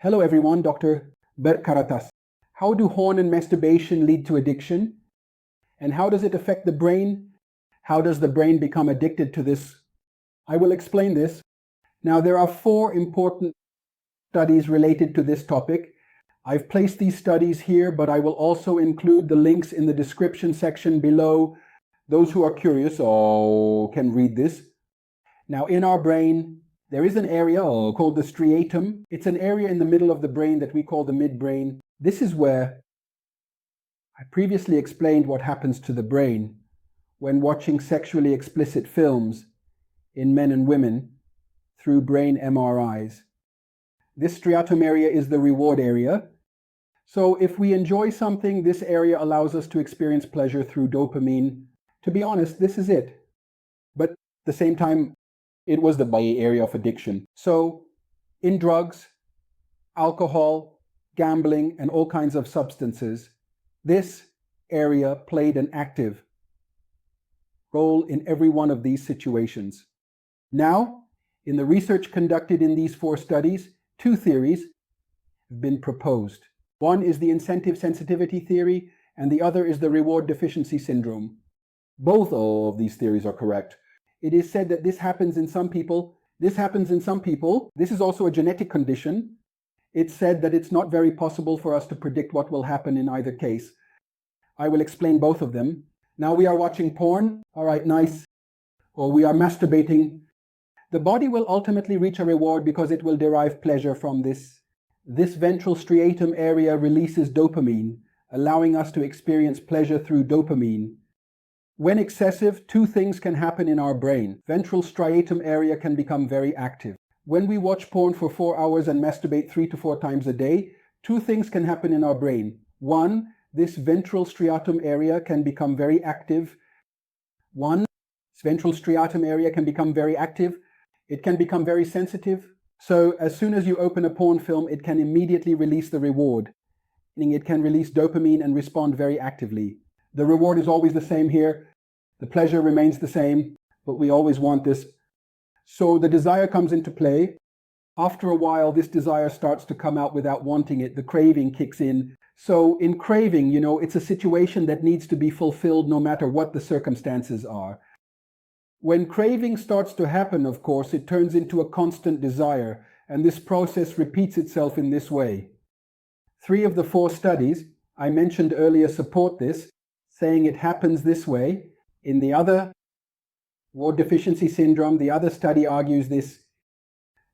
Hello everyone, drberkkkaratas. How do porn and masturbation lead to addiction? And how does it affect the brain? How does the brain become addicted to this? I will explain this. Now there are 4 important studies related to this topic. I've placed these studies here, but I will also include the links in the description section below. Those who are curious can read this. Now in our brain, there is an area called the striatum. It's an area in the middle of the brain that we call the midbrain. This is where I previously explained what happens to the brain when watching sexually explicit films in men and women through brain MRIs. This striatum area is the reward area. So if we enjoy something, this area allows us to experience pleasure through dopamine. To be honest, this is it. But at the same time, it was the area of addiction. So in drugs, alcohol, gambling, and all kinds of substances, this area played an active role in every one of these situations. Now, in the research conducted in these 4 studies, 2 theories have been proposed. One is the incentive sensitivity theory, and the other is the reward deficiency syndrome. Both of these theories are correct. It is said that this happens in some people. This happens in some people. This is also a genetic condition. It's said that it's not very possible for us to predict what will happen in either case. I will explain both of them. Now we are watching porn. All right, nice. Or we are masturbating. The body will ultimately reach a reward because it will derive pleasure from this. This ventral striatum area releases dopamine, allowing us to experience pleasure through dopamine. When excessive, 2 things can happen in our brain. Ventral striatum area can become very active. When we watch porn for 4 hours and masturbate 3 to 4 times a day, 2 things can happen in our brain. 1, this ventral striatum area can become very active. Ventral striatum area can become very active. It can become very sensitive. So as soon as you open a porn film, it can immediately release the reward. Meaning it can release dopamine and respond very actively. The reward is always the same here. The pleasure remains the same, but we always want this. So the desire comes into play. After a while, this desire starts to come out without wanting it. The craving kicks in. So in craving, it's a situation that needs to be fulfilled no matter what the circumstances are. When craving starts to happen, of course, it turns into a constant desire, and this process repeats itself in this way. 3 of the 4 studies I mentioned earlier support this, saying it happens this way. In the other, reward deficiency syndrome, the other study argues this.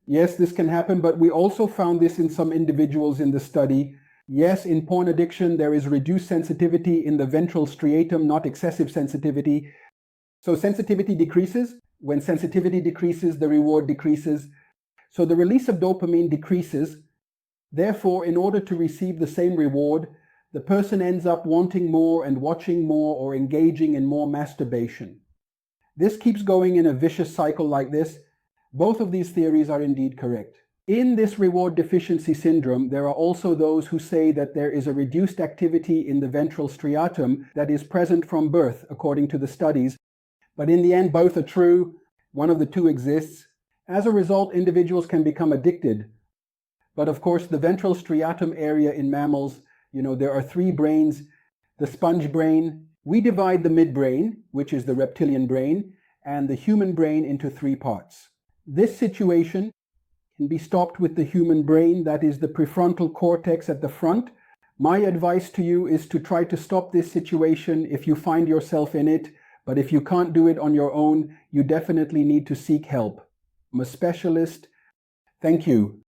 Yes, this can happen, but we also found this in some individuals in the study. Yes, in porn addiction, there is reduced sensitivity in the ventral striatum, not excessive sensitivity. So sensitivity decreases. When sensitivity decreases, the reward decreases. So the release of dopamine decreases. Therefore, in order to receive the same reward, the person ends up wanting more and watching more or engaging in more masturbation. This keeps going in a vicious cycle like this. Both of these theories are indeed correct. In this reward deficiency syndrome, there are also those who say that there is a reduced activity in the ventral striatum that is present from birth, according to the studies. But in the end, both are true. One of the 2 exists. As a result, individuals can become addicted. But of course, the ventral striatum area in mammals, there are 3 brains. The sponge brain, we divide the midbrain, which is the reptilian brain, and the human brain into 3 parts. This situation can be stopped with the human brain, that is the prefrontal cortex at the front. My advice to you is to try to stop this situation if you find yourself in it, but if you can't do it on your own, you definitely need to seek help from a specialist. Thank you.